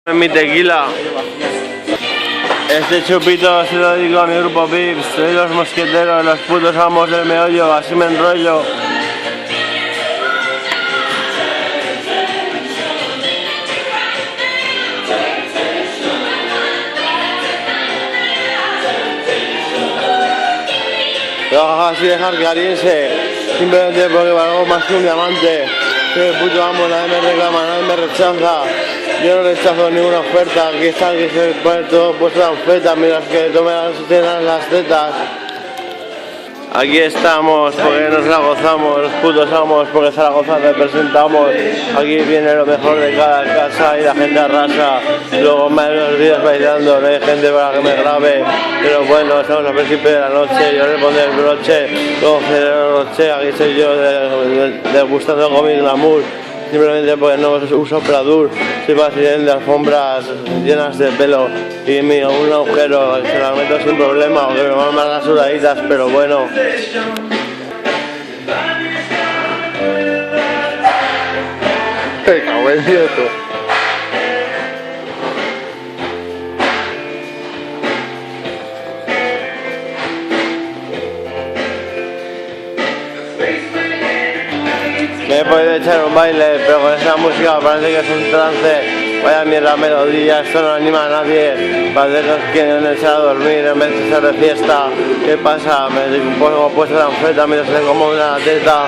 En mi tequila. Este chupito se lo dedico a mi grupo Vips. Soy los mosqueteros, los putos amos del meollo, así me enrollo. Trabaja así dejar que ariense, simplemente porque valgo más que un diamante. Soy el puto amo, nadie me reclama, nadie me rechaza. Yo no rechazo ninguna oferta, aquí está el que se pone todo puesto de anfeta, mientras que tome las tetas. Aquí estamos porque nos la gozamos, los putos amos porque Zaragoza representamos. Aquí viene lo mejor de cada casa y la gente arrasa. Luego más de los días bailando, no hay gente para que me grabe. Pero bueno, estamos al principio de la noche, yo le pondré el broche, luego Celero Roche, aquí estoy yo degustando con mi glamour. Simplemente porque no uso Pladur, soy pasillén de alfombras llenas de pelo y un agujero se la meto sin problema, aunque me van más las sudaditas, pero bueno. ¡Qué cago en nieto! Me he podido echar un baile, pero con esa música parece que es un trance. Vaya mierda melodía, esto no anima a nadie. Parece que quieren echar a dormir en vez de echar de fiesta. ¿Qué pasa? Me pongo puesto de anfeta mientras le como una teta.